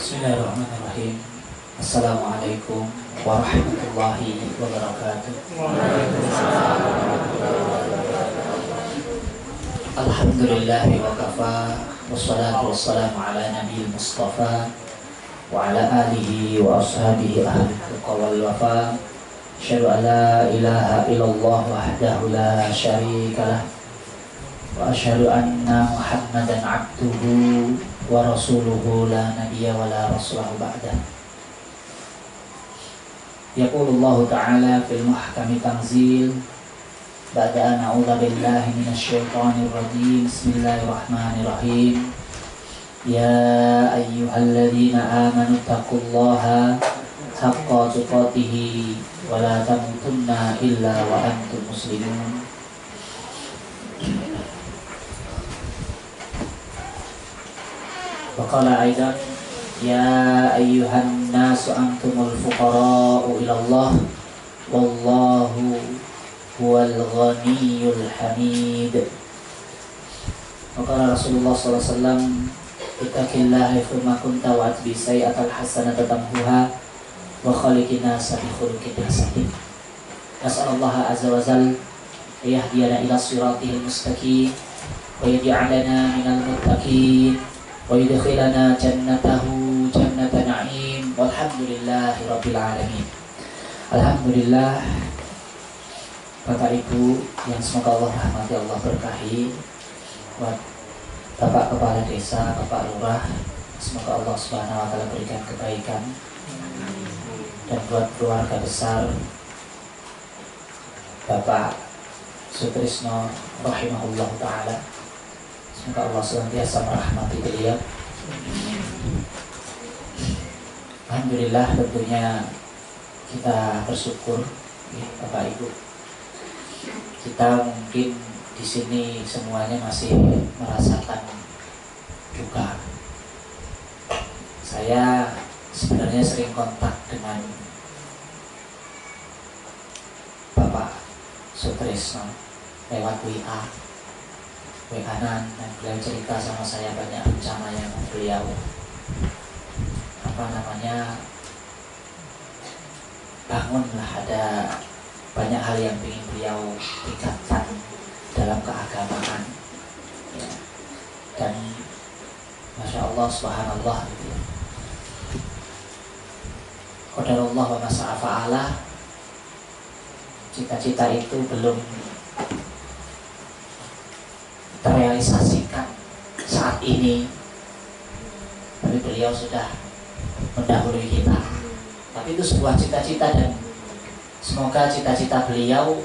Bismillahirrahmanirrahim. Assalamualaikum warahmatullahi wabarakatuh. Alhamdulillahi wa kafa, wassalatu wassalamu ala nabiyil mustafa wa ala alihi wa ashabihi ahli tuqa wal wafa. Asyhadu an la ilaha illallah wahdahu la syarika lah wa asyhadu anna Muhammadan abduhu wa rasuluhu la nabiyya wa la rasulahu ba'dah. Yaqulullahu ta'ala fil muhkami tanzil ba'da an a'udzu billahi minasy syaithanir rajim. Bismillahirrahmanirrahim. Ya ayyuhalladzina amanu taqullaha haqqa tuqatih wa la tamutunna illa wa antum muslimun. Waqala aidan ya ayyuhan nasu antumul fuqara'u ilallah wallahu huwal ghaniyyul hamid. Waqala Rasulullah sallallahu alaihi wasallam ittaqillaha haitsu kunta wa atbi sayyi'atal hasanata tamhuha wa khaliqin nasa bi khuluqin hasanin. Nas'alullaha azza wa jalla yahdiyana ila siratil mustaqim wa yaj'alana minal muttaqin wa yudkhilana jannatahu jannata na'im walhamdulillahi rabbil alamin. Alhamdulillah, Bapak Ibu yang semoga Allah rahmati, Allah berkahi, buat Bapak Kepala Desa, Bapak Lurah, semoga Allah Subhanahu wa taala berikan kebaikan, dan buat keluarga besar Bapak Sutrisno rahimahullah taala, semoga Allah senantiasa merahmati beliau. Alhamdulillah, tentunya kita bersyukur ya, Bapak Ibu. Kita mungkin di sini semuanya masih merasakan duka. Saya sebenarnya sering kontak dengan Bapak Sutrisno lewat WA-an, dan beliau cerita sama saya banyak rencana yang beliau bangunlah, ada banyak hal yang ingin beliau tingkatkan dalam keagamaan ya. Dan Masya Allah, Subhanallah gitu ya. Qadarullah wa masa'a fa'ala. Cita-cita itu belum terrealisasikan saat ini, tapi beliau sudah mendahului kita. Tapi itu sebuah cita-cita, dan semoga cita-cita beliau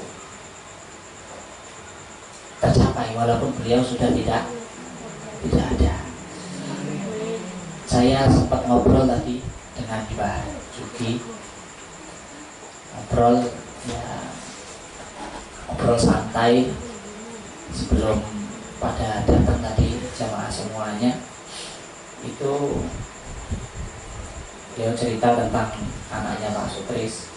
tercapai walaupun beliau sudah tidak ada. Saya sempat ngobrol tadi dengan Mbah Juki, ngobrol santai sebelum pada datang tadi jamaah semuanya. Itu beliau cerita tentang anaknya Pak Sutris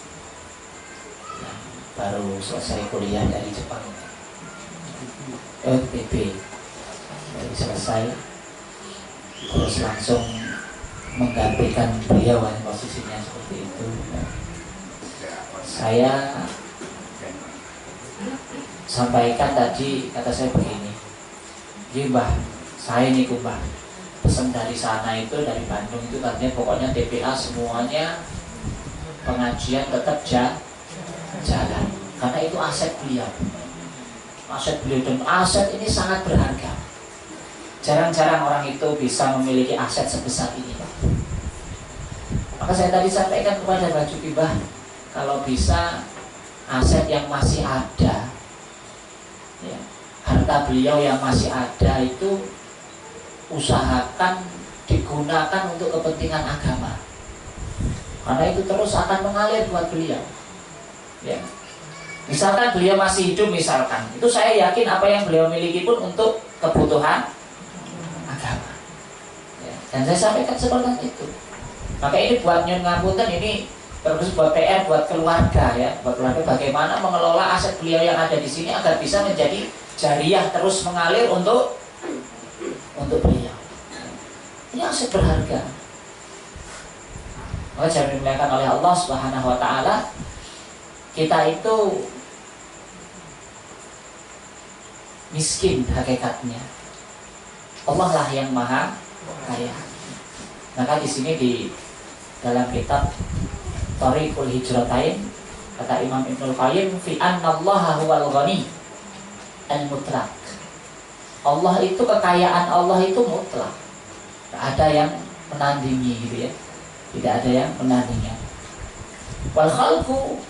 yang baru selesai kuliah dari Jepang, TB, jadi selesai terus langsung menggantikan beliau, posisinya seperti itu. Saya sampaikan tadi, kata saya begini, Mbah, saya ini Mbah, pesan dari sana itu, dari Bandung itu katanya pokoknya TPA semuanya pengajian tetap jalan, karena itu aset beliau, dan aset ini sangat berharga. Jarang-jarang orang itu bisa memiliki aset sebesar ini, Pak. Maka saya tadi sampaikan kepada Mbah Juki, Mbah, kalau bisa aset yang masih ada ya, harta beliau yang masih ada itu usahakan digunakan untuk kepentingan agama, karena itu terus akan mengalir buat beliau ya. Misalkan beliau masih hidup, misalkan, itu saya yakin apa yang beliau miliki pun untuk kebutuhan agama ya. Dan saya sampaikan seperti itu. Maka ini buat Nyun Ngapunten, ini terus buat PR, buat keluarga ya, buat keluarga, bagaimana mengelola aset beliau yang ada di sini agar bisa menjadi jariah terus mengalir untuk beliau. Ini aset berharga. Maka jangan dimuliakan oleh Allah Subhanahu wa taala, kita itu miskin hakikatnya. Allah lah yang maha kaya. Maka di sini di dalam kitab Thariqul Hijratain kata Imam Ibnul Qayyim fi annallaha huwal ghani al-mutlaq. Allah itu, kekayaan Allah itu mutlak. Tidak ada yang menandingi gitu ya. Tidak ada yang menandingi. Wal khalqu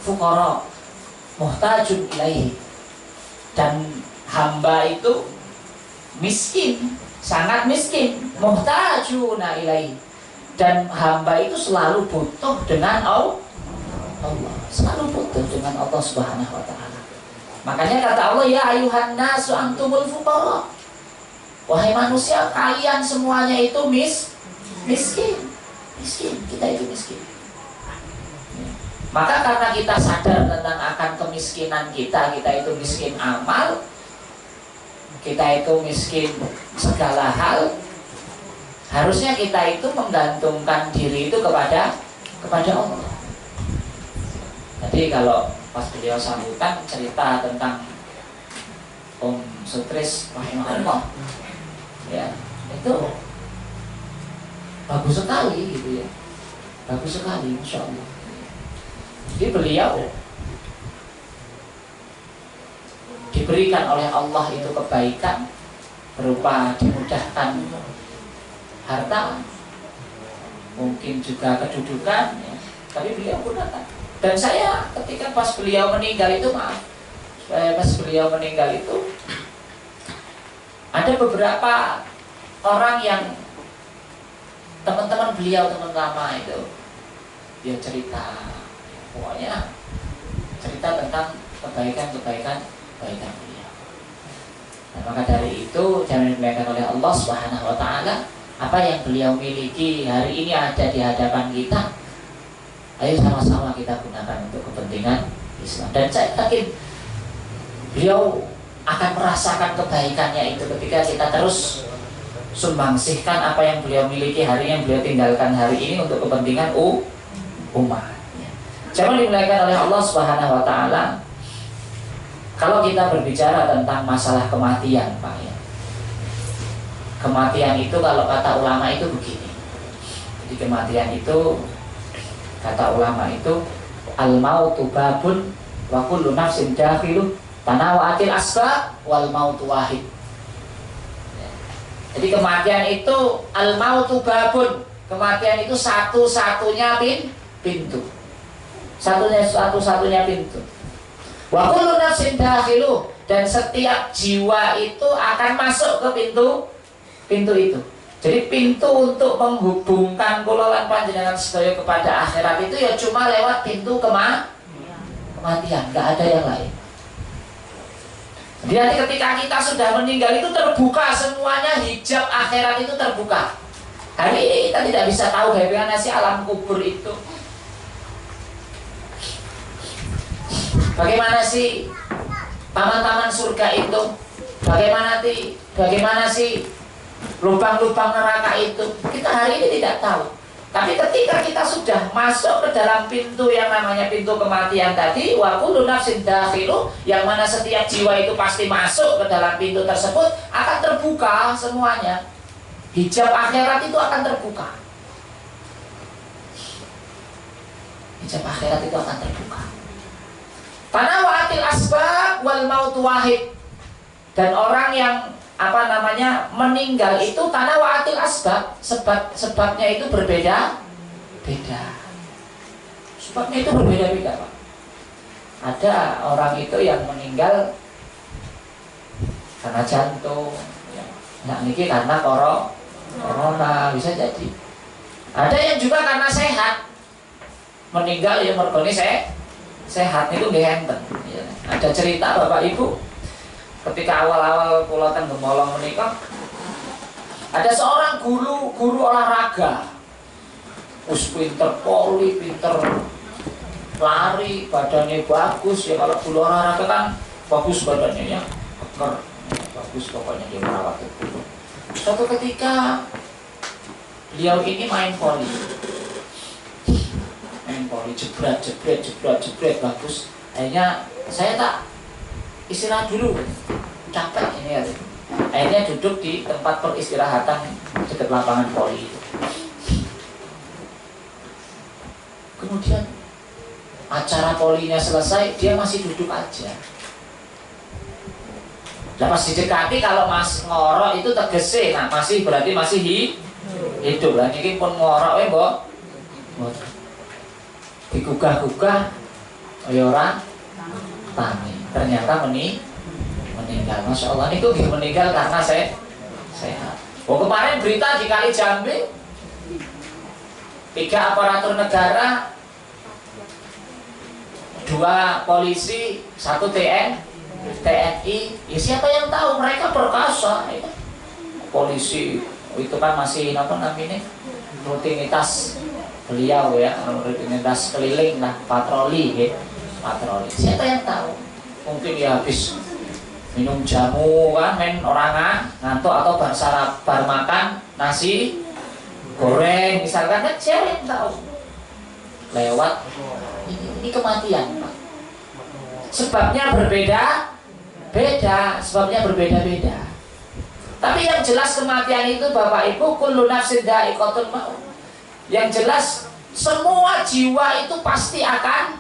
fuqara muhtajun ilaihi. Dan hamba itu miskin, sangat miskin, muhtajuna ilaihi. Dan hamba itu selalu butuh dengan Allah, selalu butuh dengan Allah Subhanahu wa taala. Makanya kata Allah, ya ayuhan nasu antumul fuqara. Wahai manusia, kalian semuanya itu miskin. Miskin, kita itu miskin. Maka karena kita sadar tentang akan kemiskinan kita itu miskin amal, kita itu miskin segala hal, harusnya kita itu menggantungkan diri itu kepada Allah. Jadi kalau pas beliau sambutan cerita tentang Om Sutris rahimahullah, ya itu bagus sekali gitu ya, bagus sekali, insya Allah. Jadi beliau diberikan oleh Allah itu kebaikan berupa dimudahkan harta, mungkin juga kedudukan, ya. Tapi beliau gunakan. Dan saya ketika pas beliau meninggal itu, ada beberapa orang yang teman-teman beliau, teman lama itu, dia cerita, pokoknya cerita tentang kebaikan beliau. Nah, maka dari itu jangan dimuliakan oleh Allah Subhanahu wa taala, apa yang beliau miliki hari ini ada di hadapan kita. Ayo sama-sama kita gunakan untuk kepentingan Islam. Dan saya yakin beliau akan merasakan kebaikannya itu ketika kita terus sumbangsihkan apa yang beliau miliki hari yang beliau tinggalkan hari ini untuk kepentingan umat. Jangan dimuliakan oleh Allah Subhanahu wa taala. Kalau kita berbicara tentang masalah kematian, Pak, ya. Kematian itu kalau kata ulama itu begini. Jadi kematian itu kata ulama itu al-mautu babun wa kullu nafsin dakhilu tanawa'atil asbab wal mautu wahid. Jadi kematian itu al-mautu babun, kematian itu satu-satunya pintu. Satu-satunya pintu. Wa kullu nafsin dakhilu, dan setiap jiwa itu akan masuk ke pintu itu. Jadi pintu untuk menghubungkan kula lan panjenengan sedaya kepada akhirat itu ya cuma lewat pintu kematian, nggak ada yang lain. Jadi ketika kita sudah meninggal itu terbuka semuanya, hijab akhirat itu terbuka. Hari ini kita tidak bisa tahu bagaimana sih alam kubur itu. Bagaimana sih taman-taman surga itu? Bagaimana sih lubang-lubang neraka itu? Kita hari ini tidak tahu. Tapi ketika kita sudah masuk ke dalam pintu yang namanya pintu kematian tadi, wa kullu nafsin dakhilu, yang mana setiap jiwa itu pasti masuk ke dalam pintu tersebut, akan terbuka semuanya. Hijab akhirat itu akan terbuka. Hijab akhirat itu akan terbuka. Tanawa'atil asbab wal mautu wahid. Dan orang yang meninggal itu tanawa'atil asbab, sebabnya itu berbeda. Sebabnya itu berbeda-beda, Pak. Ada orang itu yang meninggal karena jantung, ya. Nah, ini karena corona bisa jadi. Ada yang juga karena sehat, meninggal ya mergone sehat itu nggih enten. Ya. Ada cerita Bapak Ibu, ketika awal-awal kula ten Gemolong menika, ada seorang guru olahraga, pinter poli, pinter lari, badannya bagus ya. Kalau guru olahraga kan bagus badannya ya, keker, bagus pokoknya dia merawat tubuh. Suatu ketika beliau ini main voli, patroli, jebret bagus. Akhirnya saya tak istirahat dulu, capek ini ya. Akhirnya duduk di tempat peristirahatan dekat lapangan poli itu. Kemudian acara polinya selesai, dia masih duduk aja. Nah, pas didekati kalau mas ngorok itu tegese, nah masih berarti masih hidup lah. Ini pun ngorok ya mbok, digugah-gugah, ya orang tani. Ternyata meninggal. Masya Allah, ini kok meninggal karena saya sehat. Oh, kemarin berita di Kali Jambi, 3 aparatur negara, 2 polisi, 1 TNI. Ya siapa yang tahu, mereka perkasa ya. Polisi itu kan masih apa namanya, rutinitas beliau ya, rutinitas keliling lah, patroli ya. Patroli. Siapa yang tahu? Mungkin ya habis minum jamu kan, main orang ngantuk, atau bar makan nasi goreng misalkan, kan siapa yang tahu? Lewat ini kematian, Pak. Sebabnya berbeda-beda. Tapi yang jelas kematian itu Bapak Ibu, kullu nafsin dha'iqatul maut. Yang jelas semua jiwa itu pasti akan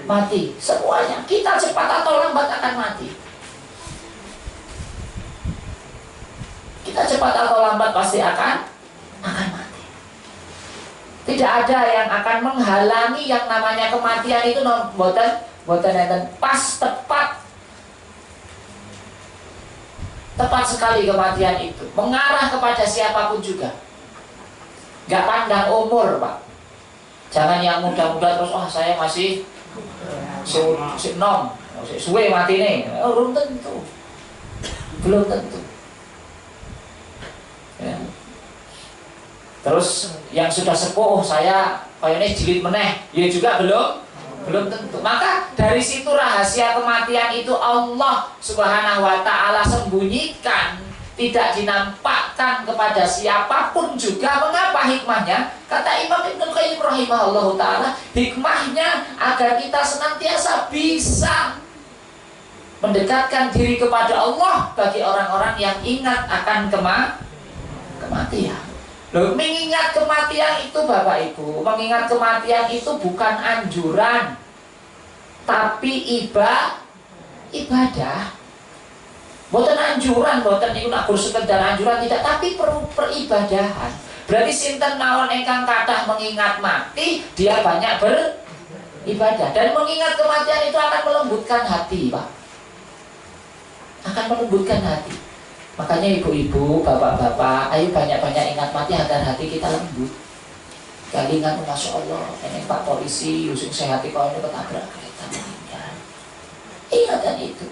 mati. Semuanya. Kita cepat atau lambat akan mati. Kita cepat atau lambat pasti akan mati. Tidak ada yang akan menghalangi yang namanya kematian itu, boten pas tepat sekali kematian itu, mengarah kepada siapapun juga. Gak pandang umur, Pak. Jangan yang muda-muda terus, saya masih nom, suwe mati nih. Belum tentu. Ya. Terus yang sudah sepuh, saya kayaknya jilid meneh, ya juga belum tentu. Maka dari situ rahasia kematian itu Allah Subhanahu wa ta'ala sembunyikan, tidak dinampakkan kepada siapapun juga. Mengapa hikmahnya? Kata Imam Ibnu Qayyim rahimahullahu ta'ala, hikmahnya agar kita senantiasa bisa mendekatkan diri kepada Allah bagi orang-orang yang ingat akan kematian. Loh, mengingat kematian itu Bapak Ibu, mengingat kematian itu bukan anjuran, tapi ibadah. Boten anjuran, boten niku nak sekedar anjuran tidak, tapi peribadahan. Berarti sinten mawon ingkang kathah mengingat mati, dia banyak beribadah. Dan mengingat kematian itu akan melembutkan hati, Pak. Akan melembutkan hati. Makanya ibu-ibu, bapak-bapak, ayo banyak-banyak ingat mati agar hati kita lembut. Kali ingat, Masya Allah, ini Pak Polisi, usung sehati kau ini ketabrak kereta meninggal. Ingatkan itu.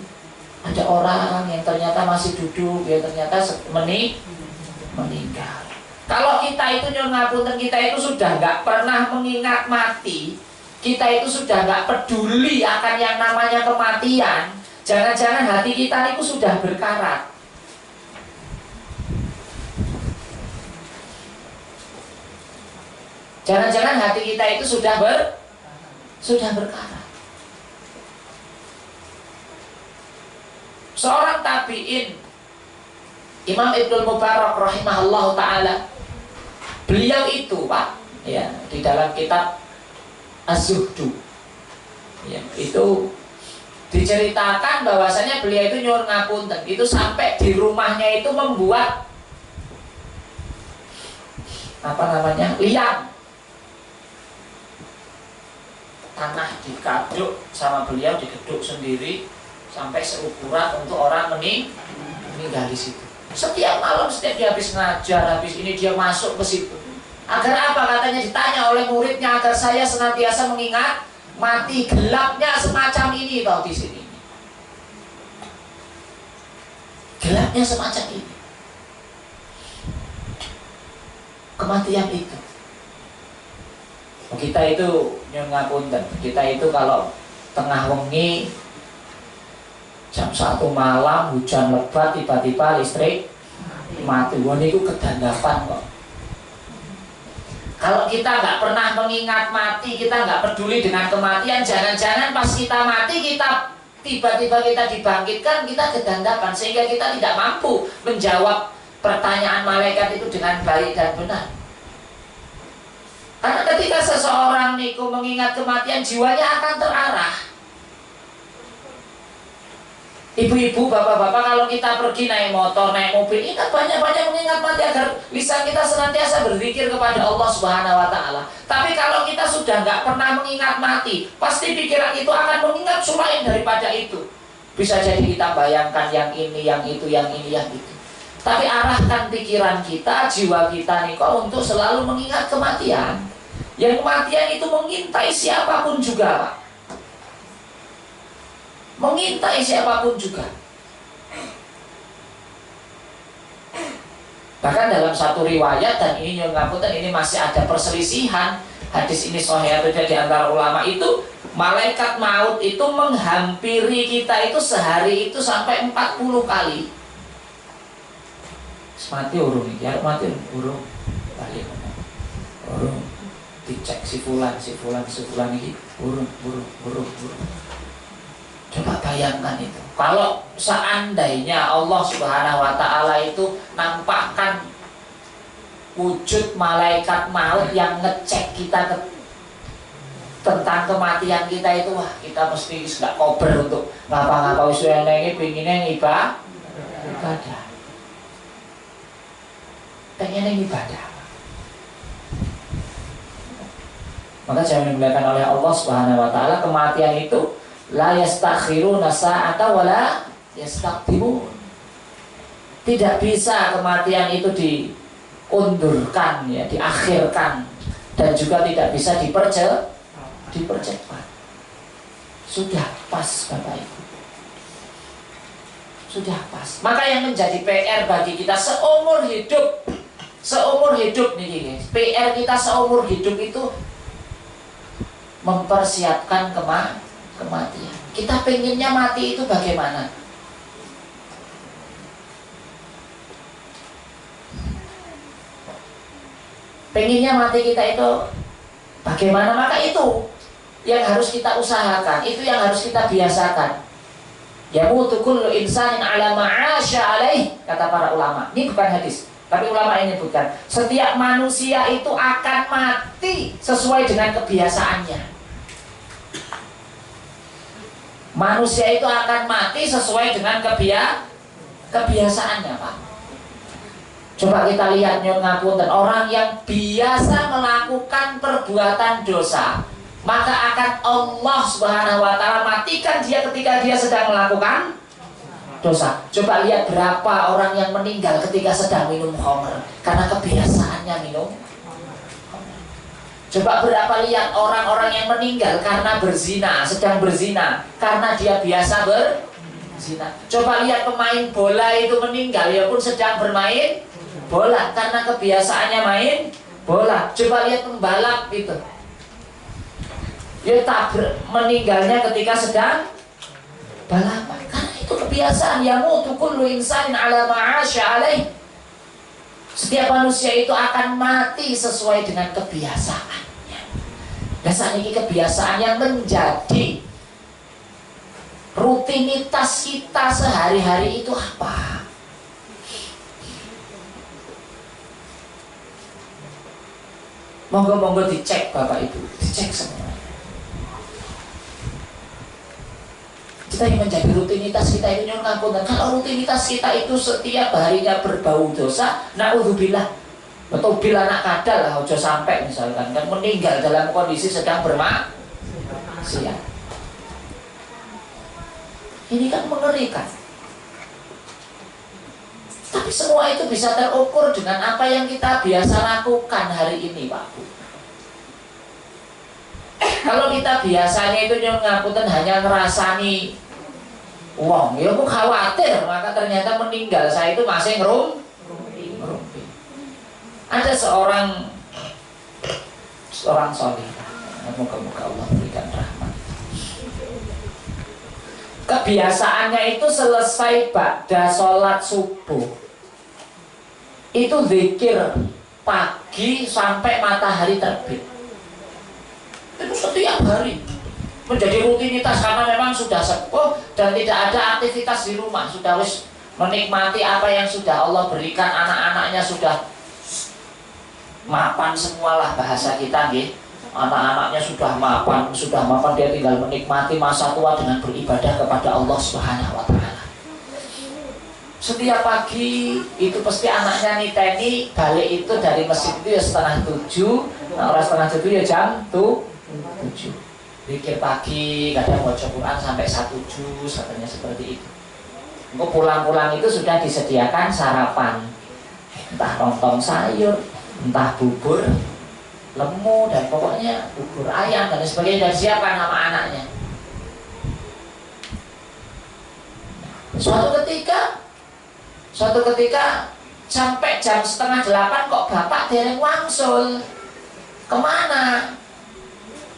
Ada orang yang ternyata masih duduk, ya ternyata meninggal. Kalau kita itu nyuwun ngapunten, kita itu sudah nggak pernah mengingat mati, kita itu sudah nggak peduli akan yang namanya kematian. Jangan-jangan hati kita itu sudah berkarat. Jangan-jangan hati kita itu sudah berkarat. Seorang tabi'in, Imam Ibnu Mubarak rahimahullah ta'ala, beliau itu Pak, ya, di dalam kitab Az-Zuhdu, ya, itu diceritakan bahwasanya beliau itu nyuwun ngapunten, itu sampai di rumahnya itu membuat liang. Tanah dikaduk sama beliau, digeduk sendiri sampai seukuran untuk orang meninggal di situ. Setiap malam, setiap dia habis ngajar, habis ini dia masuk ke situ. Agar apa? Katanya ditanya oleh muridnya, agar saya senantiasa mengingat mati. Gelapnya semacam ini toh di sini. Gelapnya semacam ini. Kematian itu. Kita itu nyuwun ngapunten, kita itu kalau tengah wengi jam 1 malam hujan lebat tiba-tiba listrik mati, wah niku kedandapan kok. Kalau kita nggak pernah mengingat mati, kita nggak peduli dengan kematian, jangan-jangan pas kita mati, kita tiba-tiba kita dibangkitkan, kita gedandakan, sehingga kita tidak mampu menjawab pertanyaan malaikat itu dengan baik dan benar. Karena ketika seseorang niku mengingat kematian, jiwanya akan terarah. Ibu-ibu, bapak-bapak, kalau kita pergi naik motor, naik mobil, ingat banyak-banyak mengingat mati agar lisan kita senantiasa berzikir kepada Allah Subhanahu wa Ta'ala. Tapi kalau kita sudah nggak pernah mengingat mati, pasti pikiran itu akan mengingat selain daripada itu. Bisa jadi kita bayangkan yang ini, yang itu, yang ini, yang itu. Tapi arahkan pikiran kita, jiwa kita nih kok untuk selalu mengingat kematian. Yang kematian itu mengintai siapapun juga, Pak. Mengintai siapapun juga. Bahkan dalam satu riwayat, dan ini nyuwun ngapunten, ini masih ada perselisihan, hadis ini sahih atau tidak di antara ulama itu, malaikat maut itu menghampiri kita itu sehari itu sampai 40 kali. Mati urung iki, arep mati urung. Balik. Urung. Dicek si fulan iki urung. Coba bayangkan itu. Kalau seandainya Allah Subhanahu wa Ta'ala itu nampakkan wujud malaikat maut yang ngecek kita tentang kematian kita itu, wah kita mesti gak kober untuk ngapa-ngapa wis ini pengennya ibadah. Pengennya ibadah. Maka jangan dimuliakan oleh Allah Subhanahu wa Ta'ala, kematian itu la yastakhiruna sa'ata wala yastaqdimun. Tidak bisa kematian itu diundurkan, ya, diakhirkan, dan juga tidak bisa dipercepat. Sudah pas Bapak Ibu. Sudah pas. Maka yang menjadi PR bagi kita seumur hidup nih, PR kita seumur hidup itu mempersiapkan kematian. Kita pengennya mati itu bagaimana? Pengennya mati kita itu bagaimana? Maka itu yang harus kita usahakan, itu yang harus kita biasakan. Yamutu kullu insanin ala ma'asya alaih, kata para ulama. Ini bukan hadis, tapi ulama ini bukan. Setiap manusia itu akan mati sesuai dengan kebiasaannya. Manusia itu akan mati sesuai dengan kebiasaannya, Pak. Coba kita lihat nyuwun ngapunten, orang yang biasa melakukan perbuatan dosa, maka akan Allah Subhanahu wa Ta'ala matikan dia ketika dia sedang melakukan dosa. Coba lihat berapa orang yang meninggal ketika sedang minum khamr karena kebiasaannya minum. Coba berapa lihat orang-orang yang meninggal karena berzina, sedang berzina, karena dia biasa berzina. Coba lihat pemain bola itu meninggal, ya pun sedang bermain bola, karena kebiasaannya main bola. Coba lihat pembalap itu, ya meninggalnya ketika sedang balapan, karena itu kebiasaan. Yamutu kullu insanin ala ma'asya alaih. Setiap manusia itu akan mati sesuai dengan kebiasaannya. Dan saat ini kebiasaan yang menjadi rutinitas kita sehari-hari itu apa? Monggo-monggo dicek Bapak Ibu, dicek semua. Kita yang menjadi rutinitas kita itu nyuwun ngapunten. Kalau rutinitas kita itu setiap harinya berbau dosa, naudzubillah, betul bila anak kadal lah, ojo sampai misalkan kan meninggal dalam kondisi sedang bermaksiat. Ini kan mengerikan. Tapi semua itu bisa terukur dengan apa yang kita biasa lakukan hari ini, Pak Bu. Kalau kita biasanya itu nyuwun ngapunten hanya ngerasani wong, ya aku khawatir, maka ternyata meninggal saya itu masih ngerumpi. Ada seorang salihah, moga-moga Allah berikan rahmat. Kebiasaannya itu selesai ba'da sholat subuh itu zikir pagi sampai matahari terbit. Itu setiap hari menjadi rutinitas karena memang sudah sepuh dan tidak ada aktivitas di rumah, sudah wis menikmati apa yang sudah Allah berikan, anak-anaknya sudah mapan semualah bahasa kita nggih. Anak-anaknya sudah mapan, dia tinggal menikmati masa tua dengan beribadah kepada Allah Subhanahu wa taala. Setiap pagi itu pasti anaknya niteni balik itu dari masjid itu ya 6:30, nah orang 6:30 ya jam 7. Pikir pagi, kadang baca Quran sampai 1 juz, katanya seperti itu. Engko pulang-pulang itu sudah disediakan sarapan, entah lontong sayur, entah bubur lemu, dan pokoknya bubur ayam dan sebagainya, dan siapkan nama anaknya. Suatu ketika sampai jam 7:30 kok bapak dereng wangsul. Kemana?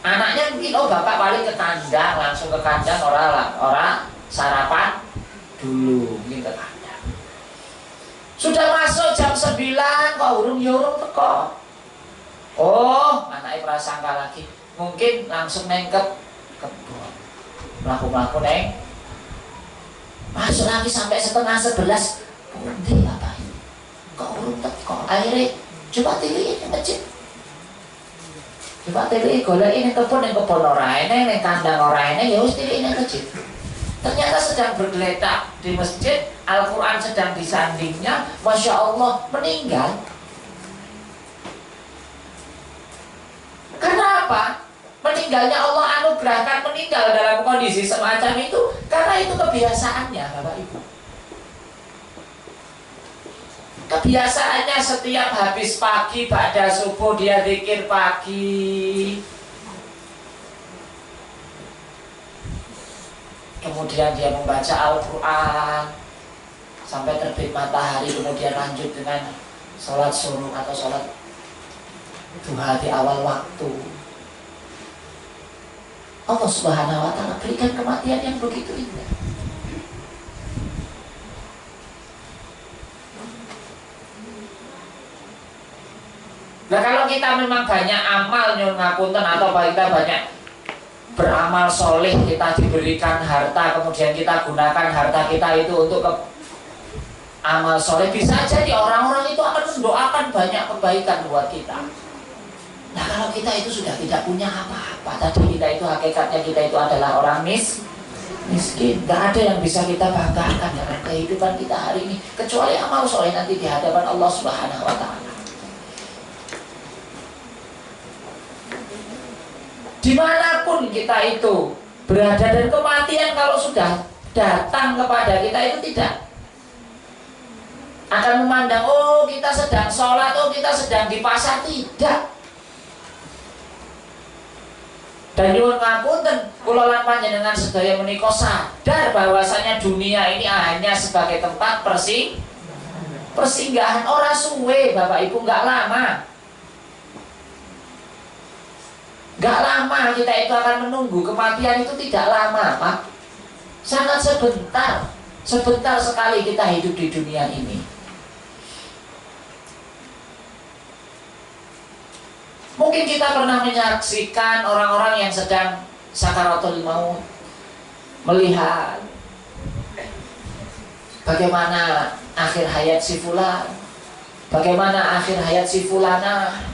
Anaknya mungkin bapak balik ke kandang, langsung ke kandang, orang sarapan dulu, mungkin ke kandang. Sudah masuk jam 9 kok urung teko. Oh, anaknya prasangka lagi, mungkin langsung nengkep kebun, melaku neng. Masuk lagi sampai 10:30. Nanti apa ini? Kok urung teko? Akhirnya coba tili ini masjid. Coba tili golek ini kebun ora ene, kandang ora ene, ya wis tili ini masjid. Ternyata sedang bergeletak di masjid, Al-Quran sedang disandingnya, Masya Allah meninggal. Karena apa? Meninggalnya Allah anugerahkan meninggal dalam kondisi semacam itu karena itu kebiasaannya, Bapak Ibu. Kebiasaannya setiap habis pagi pada subuh dia zikir pagi, kemudian dia membaca Al-Quran sampai terbit matahari, kemudian lanjut dengan sholat suruh atau sholat duha di awal waktu. Allah Subhanahu wa taala berikan kematian yang begitu indah. Nah, kalau kita memang banyak amal nyuwun ngapunten, atau kita banyak beramal soleh, kita diberikan harta, kemudian kita gunakan harta kita itu untuk amal soleh, bisa jadi orang-orang itu akan mendoakan banyak kebaikan buat kita. Nah, kalau kita itu sudah tidak punya apa-apa, tadi kita itu hakikatnya kita itu adalah orang miskin, gak ada yang bisa kita banggakan dalam kehidupan kita hari ini kecuali amal soleh nanti di hadapan Allah Subhanahu wa taala. Dimanapun kita itu berada, dan kematian kalau sudah datang kepada kita itu tidak akan memandang, oh kita sedang sholat, oh kita sedang di pasar, tidak. Dan nyuwun ngapunten, kula lan panjenengan sedaya menika sadar bahwasanya dunia ini hanya sebagai tempat persinggahan, ora suwe Bapak Ibu, enggak lama. Gak lama kita itu akan menunggu, kematian itu tidak lama Pak, sangat sebentar sekali kita hidup di dunia ini. Mungkin kita pernah menyaksikan orang-orang yang sedang sakaratul maut, melihat bagaimana akhir hayat si fulan, bagaimana akhir hayat si fulana.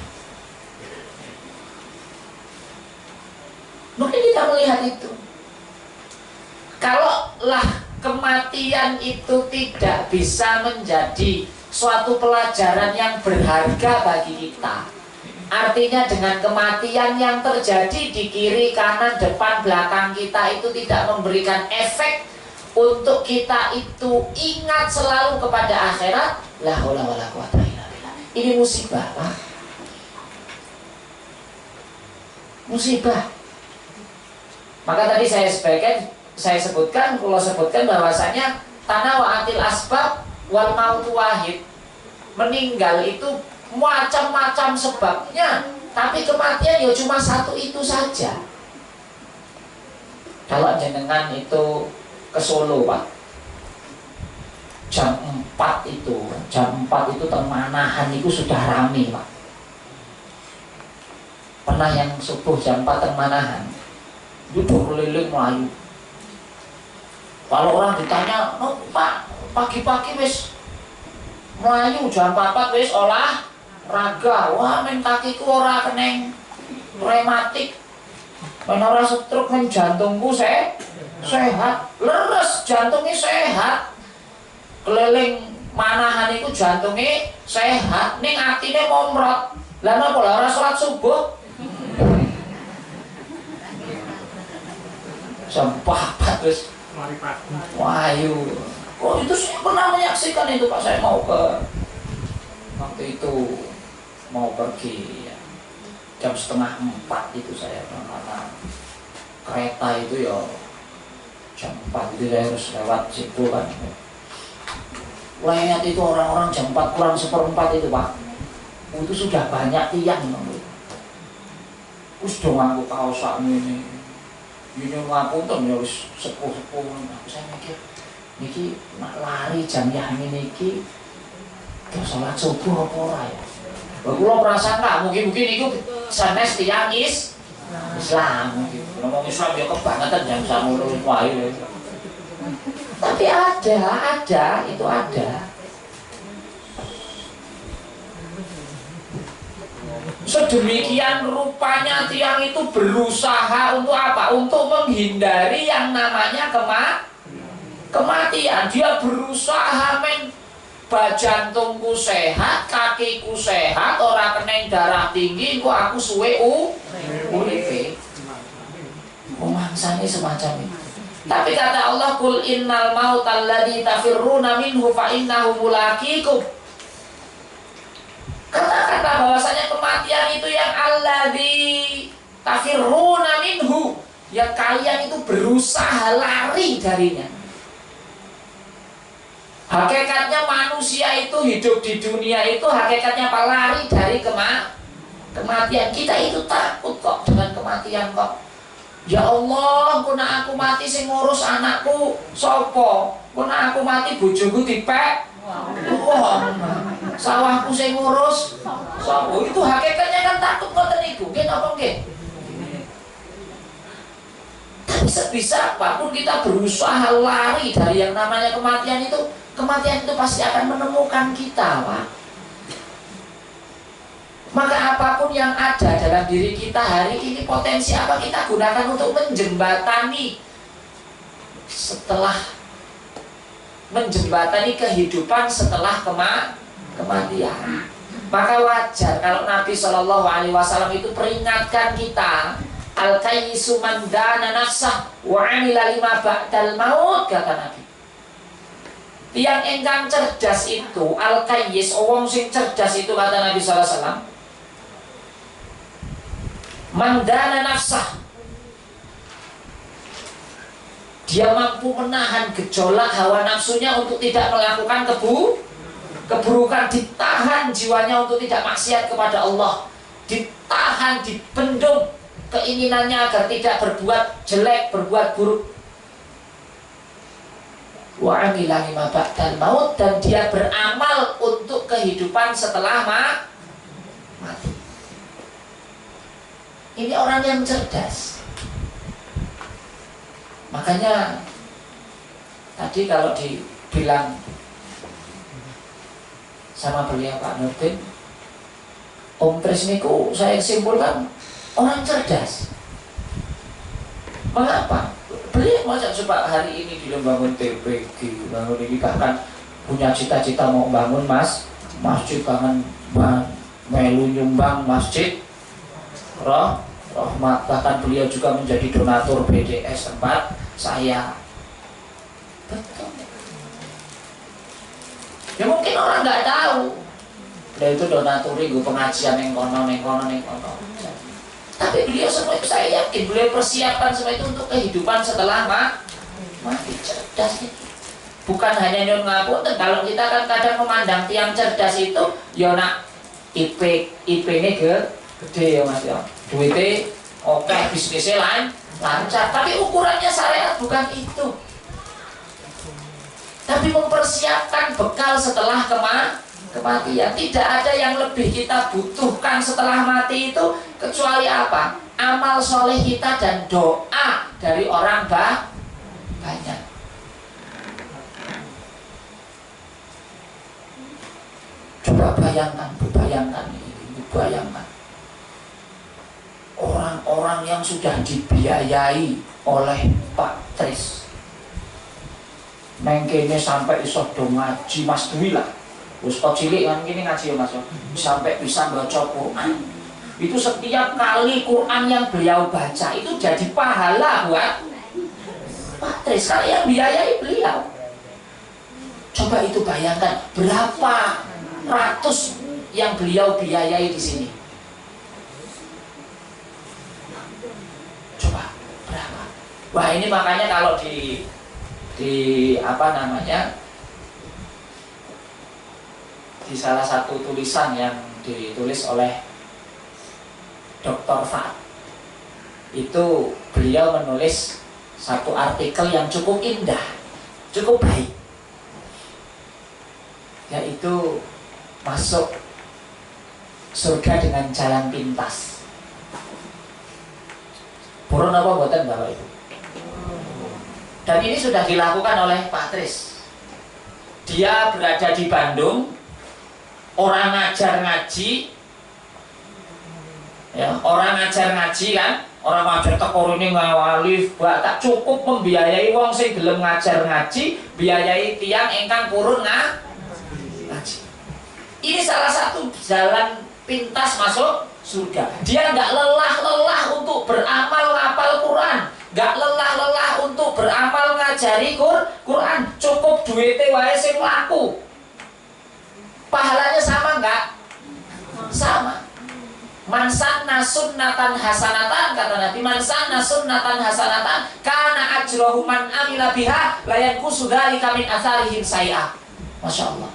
Mungkin kita melihat itu. Kalaulah kematian itu tidak bisa menjadi suatu pelajaran yang berharga bagi kita, artinya dengan kematian yang terjadi di kiri, kanan, depan, belakang kita itu tidak memberikan efek untuk kita itu ingat selalu kepada akhirat, la haula wala quwata illa billah. Ini musibah Pak, musibah. Maka tadi saya sebutkan bahwasanya tanawa'atil asbab wal mautu wahid. Meninggal itu macam-macam sebabnya, tapi kematian ya cuma satu itu saja. Kalau jenengan itu ke Solo Pak, jam 4 itu, jam 4 itu Manahan itu sudah rame Pak. Pernah yang subuh jam 4 Manahan itu keliling Melayu. Kalau orang ditanya, oh, Pak, pagi-pagi wis Melayu jam 4 wis olahraga. Wah, men kakiku ora keneng rematik, men ora stroke, men jantungku sehat, leres, jantungnya sehat. Keliling Manahan itu jantungnya sehat, ning atine momrot. Lah napa ora salat subuh? Sampah terus. Wahyu. Oh itu saya pernah menyaksikan itu Pak. Saya mau ke waktu itu mau pergi ya, jam 3:30 itu saya karena kereta itu ya jam 4 itu saya harus lewat situ kan. Lihat itu orang-orang jam 4 kurang 1/4 itu Pak. Itu sudah banyak tiang terus dong aku kaos ini ngapunten ya wis sepuh-sepuh. Saya mikir niki nak lari jam yang niki terus salat subuh apa ora ya. Kula prasangka mungkin niku sanes tiyang Islam gitu. Ngomong Islam ya kebangetan jam samono wae. Tapi ada, itu ada. Sedemikian rupanya tiang itu berusaha untuk apa? Untuk menghindari yang namanya kematian. Dia berusaha jantungku sehat, kakiku sehat, ora keneng darah tinggi, kok aku suwe uripe. Mangsane semacam itu. Tapi kata Allah, kul innal mautal ladzi tafirruna minhu fa innahu mulaqikum. Kata-kata bahwasanya kematian itu yang alladzi tafirruna minhu, yang kalian itu berusaha lari darinya. Hakikatnya manusia itu hidup di dunia itu hakikatnya apa? Lari dari kematian. Kita itu takut kok dengan kematian kok. Ya Allah, kuna aku mati sing ngurus anakku sopo? Kuna aku mati bojoku dipek. Sawahku sing ngurus sopo? Itu hakikatnya kan takut ngoten niku. Nggih napa nggih? Tapi sebisa apapun kita berusaha lari dari yang namanya kematian itu pasti akan menemukan kita, Pak. Maka apapun yang ada dalam diri kita hari ini, potensi apa kita gunakan untuk menjembatani kehidupan setelah kematian. Maka wajar kalau Nabi Shallallahu Alaihi Wasallam itu peringatkan kita, al-kayyisu man dana nafsah wa amila lima ba'dal maut, kata Nabi. Tiang engkang cerdas itu al-kayyis, wong sing cerdas itu, kata Nabi Sallallahu Alaihi Wasallam, mandana nafsah, dia mampu menahan gejolak hawa nafsunya untuk tidak melakukan keburukan, ditahan jiwanya untuk tidak maksiat kepada Allah, ditahan, dibendung keinginannya agar tidak berbuat jelek, berbuat buruk. Wa amila lima ba'dal maut, dan dia beramal untuk kehidupan setelah mati. Ini orang yang cerdas. Makanya tadi kalau dibilang sama beliau Pak Nurdin, Om Tris niku saya simpulkan orang cerdas. Mengapa? Beliau masa coba hari ini dia bangun TPG, bangun ini, bahkan punya cita-cita mau bangun masjid, kangen melu nyumbang masjid Rahmat, bahkan beliau juga menjadi donatur BDS tempat saya. Betul. Ya mungkin orang nggak tahu beliau itu donatur gue pengajian yang kono. Tapi beliau semua itu, saya yakin beliau persiapan semua itu untuk kehidupan setelah mati. Cerdas itu. Bukan hanya nyon ngapunten, kalau kita kan kadang memandang tiang cerdas itu ya nak IP-nya gede ya Mas ya. Duitnya oke, bisnisnya lancar. Tapi ukurannya syariat bukan itu. tapi mempersiapkan bekal setelah kematian. Tidak ada yang lebih kita butuhkan setelah mati itu kecuali apa? Amal soleh kita dan doa dari orang banyak. Coba bayangkan orang-orang yang sudah dibiayai oleh Pak Tris, mengkene sampai iso do ngaji Mas Dwi lah. Wis kok cilik kan gini ngaji ya Mas, sampai bisa baca Quran. Itu setiap kali Quran yang beliau baca itu jadi pahala buat Pak Tris karena yang biayai beliau. Coba itu bayangkan berapa ratus yang beliau biayai di sini. Coba berapa? Wah, ini makanya kalau di apa namanya, di salah satu tulisan yang ditulis oleh Dr. Fahd, itu beliau menulis satu artikel yang cukup indah, cukup baik, yaitu masuk surga dengan jalan pintas. Purun apa buatan Bapak Ibu? Dan ini sudah dilakukan oleh Pak Tris. Dia berada di Bandung, orang ngajar ngaji, ya, orang ngajar ngaji kan, orang ngajar tekor ini ngawali, tak cukup membiayai wong sing gelem ngajar ngaji, biayai tiang ingkang purun ngaji. Ini salah satu jalan pintas masuk surga. Dia nggak lelah-lelah untuk beramal ngapal Quran, nggak lelah-lelah untuk beramal ngajari Quran. Cukup duitnya wae sing laku. Pahalanya sama nggak? Sama. Man sanna sunnatan hasanatan, kata Nabi, man sanna sunnatan hasanatan kana ajruhu man amila biha la yanqusu dzalika min atharihim syai'a. Masya Allah.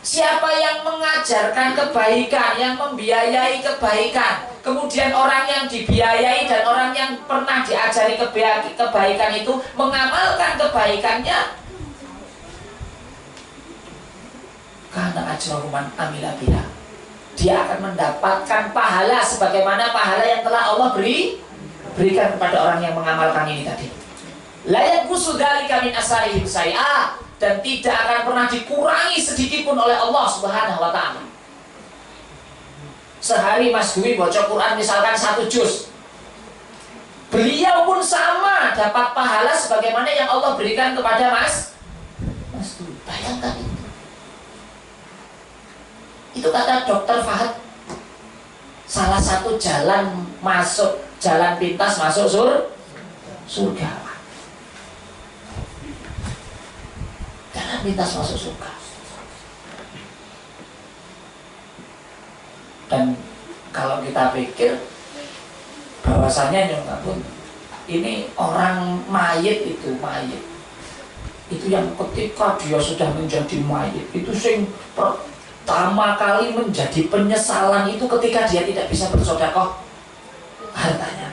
Siapa yang mengajarkan kebaikan, yang membiayai kebaikan, kemudian orang yang dibiayai dan orang yang pernah diajari kebaikan itu mengamalkan kebaikannya, karena ajruhu man amila biha, dia akan mendapatkan pahala sebagaimana pahala yang telah Allah berikan kepada orang yang mengamalkan ini tadi. La yanqusu dzalika min asarihim syai'a, dan tidak akan pernah dikurangi sedikit pun oleh Allah Subhanahu wa ta'ala. Sehari Mas Dwi baca Quran misalkan 1 juz, beliau pun sama dapat pahala sebagaimana yang Allah berikan kepada Mas Dwi. Bayangkan itu. Itu kata Dr. Fahd, salah satu jalan pintas masuk surga. Jalan pintas masuk surga. Dan kalau kita pikir bahwasanya nyuwun pun ini orang mayit itu yang ketika dia sudah menjadi mayit itu sing pertama kali menjadi penyesalan itu ketika dia tidak bisa bersedekah hartanya.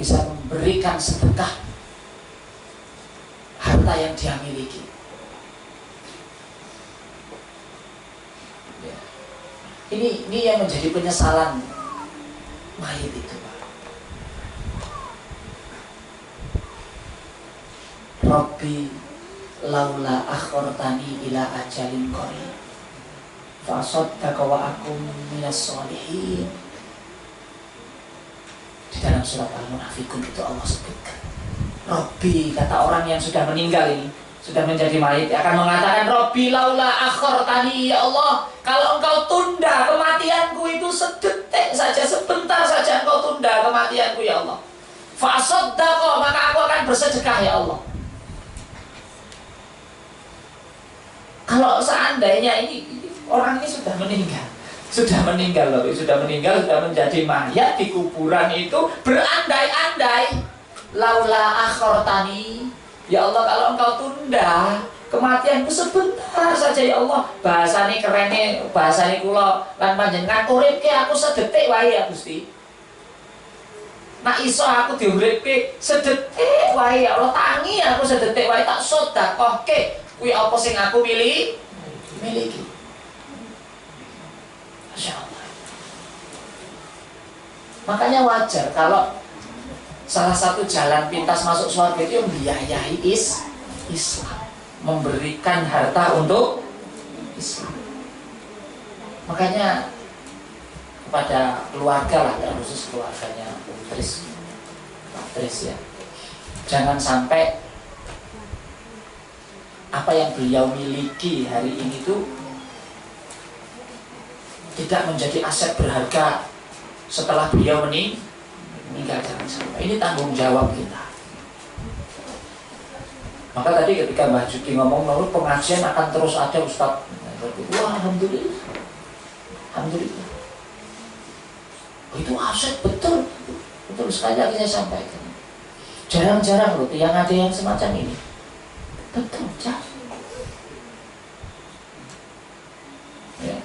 Bisa memberikan sedekah harta yang dia miliki. Ya. Ini yang menjadi penyesalan mayit itu, Pak. Rabbi laula akhortani ila ajalin qarib fa saddaka wa akum minas sholihin. Di dalam surat Al-Munafikun itu Allah sebutkan, Robbi, kata orang yang sudah meninggal ini, sudah menjadi mayit, akan mengatakan, Robbi laula akhortani, ya Allah, kalau engkau tunda kematianku itu sedetik saja, sebentar saja engkau tunda kematianku, ya Allah, fasaddaqa, maka aku akan bersedekah, ya Allah. Kalau seandainya ini orang ini sudah meninggal loh, sudah menjadi mayat di kuburan itu, berandai-andai, laula akhortani, ya Allah, kalau engkau tunda kematianku sebentar saja, ya Allah, bahasane kerene, bahasane kula lan panjenengan uripke aku sedetik wae ya Gusti. Nak iso aku diuripke sedetik wae ya Allah, tangi aku sedetik wae tak sedekahke. Kuwi apa sing aku miliki? Masya Allah. Makanya wajar kalau salah satu jalan pintas masuk surga itu membiayai Islam, memberikan harta untuk Islam. Makanya kepada keluarga lah, ya, khusus keluarganya Tris ya, jangan sampai apa yang beliau miliki hari ini tuh tidak menjadi aset berharga setelah beliau meninggal. Jangan sampai. Ini tanggung jawab kita. Maka tadi ketika Mbah Juki ngomong menurut pengajian akan terus ada Ustaz, wah alhamdulillah, alhamdulillah. Itu aset, betul sekali lagi saya sampaikan. Jarang-jarang loh yang ada yang semacam ini. Betul, jarang. Ya.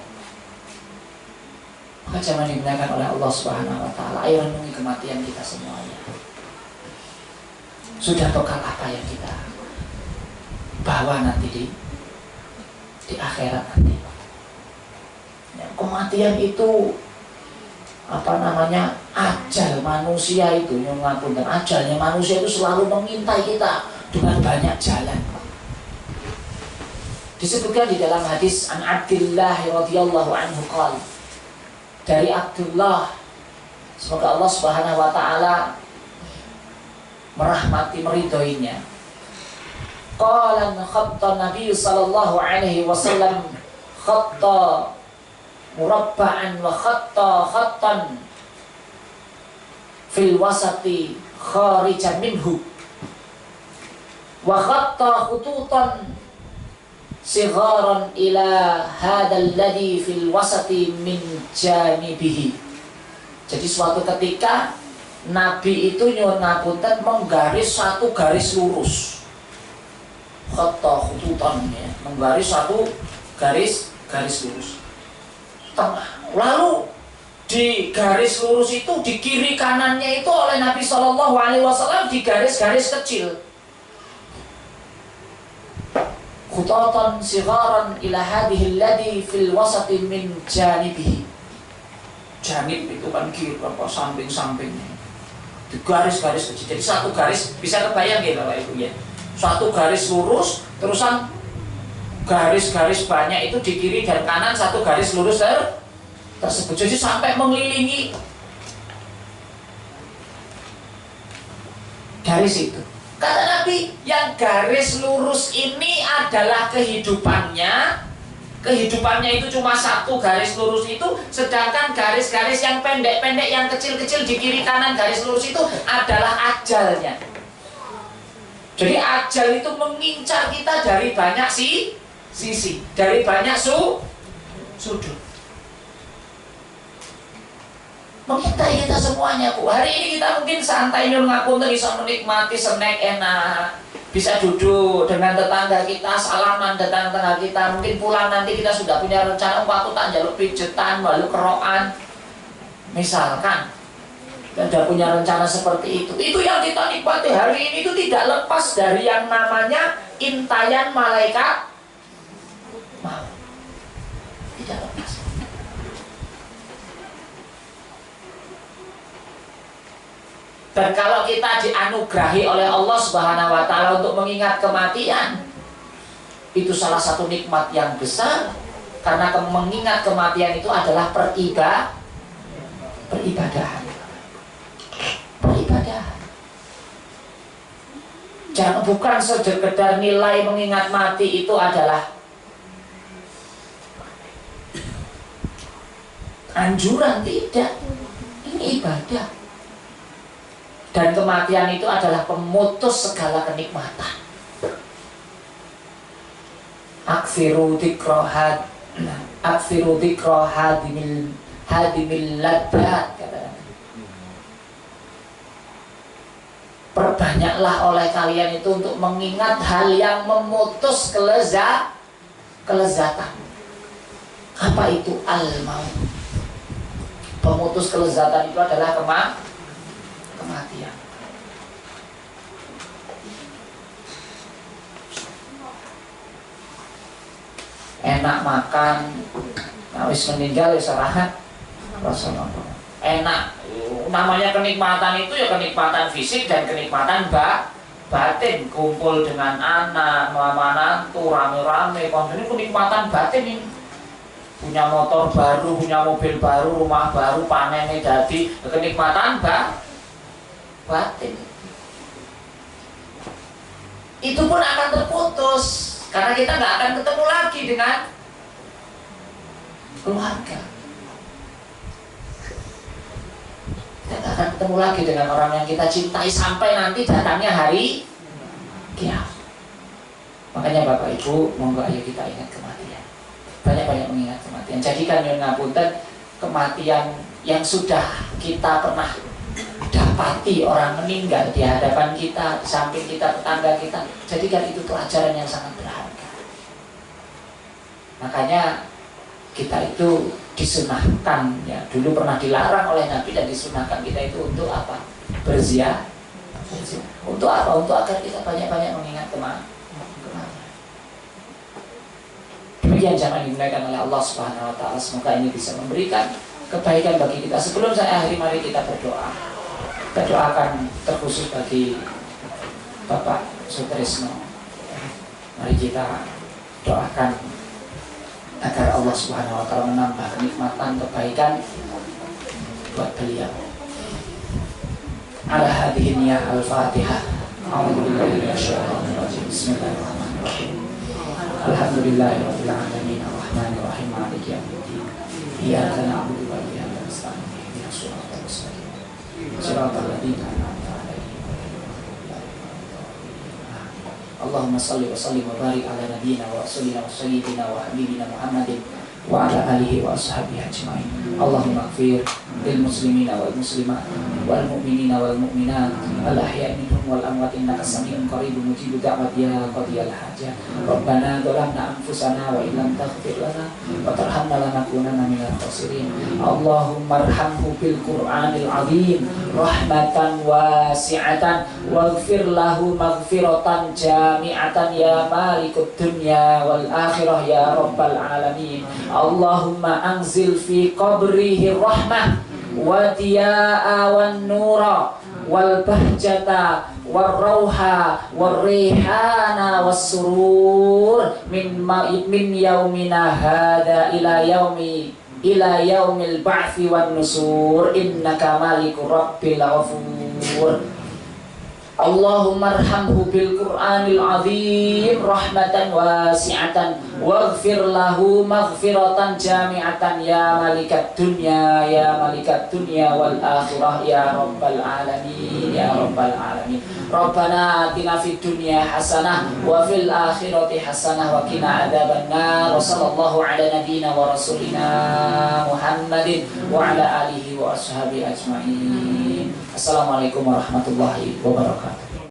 Maka jangan dimuliakan oleh Allah Subhanahu Wa Taala. Ayo renungi kematian kita semuanya. Sudah bekal apa yang kita bawa nanti di akhirat nanti. Ya, kematian itu apa namanya, ajal manusia itu, yang ngapunten, ajalnya manusia itu selalu mengintai kita dengan banyak jalan. Disebutkan di dalam hadis an Abdullah radhiyallahu anhu qala, dari Abdullah, semoga Allah Subhanahu wa taala merahmati meridhoinya, qala khatta Nabi sallallahu alaihi wasallam khatta murabba'an wa khattan fil wasati kharijan minhu wa khatta khututan sigharan ila hadzal ladzi fil wasati min janibihi. Jadi suatu ketika Nabi itu nyuwun ngapunten menggaris satu garis lurus, khatta khututan ya, menggaris satu garis lurus tengah. Lalu di garis lurus itu di kiri kanannya itu oleh Nabi Shallallahu Alaihi Wasallam di garis-garis kecil. Khutatan sigharan ila hadhihi alladhi fil wasati min janibihi. Janib itu kan kiri apa samping-sampingnya. Di garis-garis kecil. Jadi satu garis bisa kebayang ya Bapak Ibu ya. Satu garis lurus terusan garis-garis banyak itu di kiri dan kanan satu garis lurus tersebut. Jadi sampai mengelilingi garis itu. Kata Nabi, yang garis lurus ini adalah kehidupannya. Kehidupannya itu cuma satu garis lurus itu, sedangkan garis-garis yang pendek-pendek, yang kecil-kecil di kiri kanan garis lurus itu adalah ajalnya. Jadi ajal itu mengincar kita dari banyak sisi, dari banyak sudut. Mengintai kita semuanya, Bu. Hari ini kita mungkin santai nyun ngapunten, bisa menikmati snack enak, bisa duduk dengan tetangga kita, salaman tetangga kita. Mungkin pulang nanti kita sudah punya rencana, aku tak jaluk pijetan, lalu kerokan. Misalkan kita sudah punya rencana seperti itu. Itu yang kita nikmati hari ini itu tidak lepas dari yang namanya intayan malaikat maut. Tidak lepas. Dan kalau kita dianugerahi oleh Allah Subhanahu wa taala untuk mengingat kematian, itu salah satu nikmat yang besar, karena mengingat kematian itu adalah peribadahan. Jangan, bukan sekedar nilai mengingat mati itu adalah anjuran, tidak. Ini ibadah. Dan kematian itu adalah pemutus segala kenikmatan. Aksiru dzikra hadimil laddat, kata. Perbanyaklah oleh kalian itu untuk mengingat hal yang memutus kelezatan. Apa itu? Al-maut. Pemutus kelezatan itu adalah kematian. Enak makan, wis meninggal ya sarahat Rasulullah. Enak, namanya kenikmatan itu ya kenikmatan fisik dan kenikmatan batin, kumpul dengan anak, menantu, rame-rame, ini kenikmatan batin ini. Punya motor baru, punya mobil baru, rumah baru, panennya jadi kenikmatan batin. Itu pun akan terputus karena kita nggak akan ketemu lagi dengan keluarga. Kita nggak akan ketemu lagi dengan orang yang kita cintai sampai nanti datangnya hari kiamat. Makanya Bapak Ibu, monggo ayo kita ingat kematian. Banyak-banyak mengingat kematian. Jadikan nyuwun ngapunten kematian yang sudah kita pernah dapati, orang meninggal di hadapan kita, di samping kita, tetangga kita, jadikan itu tuh ajaran yang sangat berharga. Makanya kita itu disunahkan, ya dulu pernah dilarang oleh Nabi dan disunahkan kita itu untuk apa? Berziarah. Untuk apa? Untuk agar kita banyak-banyak mengingat kematian. Demikian jamaah dimuliakan oleh Allah Subhanahu wa taala. Semoga ini bisa memberikan kebaikan bagi kita. Sebelum saya akhiri, mari kita berdoa. Kita doakan terkhusus bagi Bapak Sutrisno. Mari kita doakan agar Allah Subhanahu wa taala menambah kenikmatan, kebaikan buat beliau. Ala hadhihi niyah al-Fatihah. A'udzubillahi minasyaitonir rajim. Bismillahirrahmanirrahim. Alhamdulillahirabbil alamin arrahmanir rahim maliki yaumiddin. Iyyaka na'budu wa iyyaka nasta'in. Ihdinas siratal mustaqim. Siratal ladzina an'amta 'alaihim ghairil maghdubi 'alaihim. Allahumma shalli wa sallim wa barik ala nabiyyina wa rasulina wa sayyidina wa habibina Muhammadin wa ala alihi wa ashabihi ajma'in. Allahumma ighfir lil muslimina wal muslimat wal mu'minina wal mu'minat al ahya'i minhum wal amwat innaka sami'un qaribun mujibud da'wat ya qadiyal hajat. Rabbana dhalamna anfusana wa illam taghfir lana wa tarhamna lanakunanna minal khasirin. Allahumma arhamhu bil Qur'anil azim rahmatan wasi'atan waghfir lahu maghfiratan jami'atan ya malikud dunya wal akhirah ya rabbal alamin. Allahumma anzil fi qabrihi rahmah wa diya'a wan nura wal bahjata wal rauha wal rihana was surur min yaumina hada ila yaumil ba'thi wan nusur innaka malikur rabbil ghafur. Allahumma arhamhu bil Qur'anil azim rahmatan wasi'atan waghfir lahu maghfiratan jami'atan ya malikat dunya wal akhirah ya rabbal alamin ya rabbal alamin. Rabbana atina fid dunya hasanah wa fil akhirati hasanah wa qina adzabannar. Wa sallallahu ala nabiyyina wa rasulina Muhammadin wa ala alihi wa ashabihi ajma'in. Assalamualaikum warahmatullahi wabarakatuh.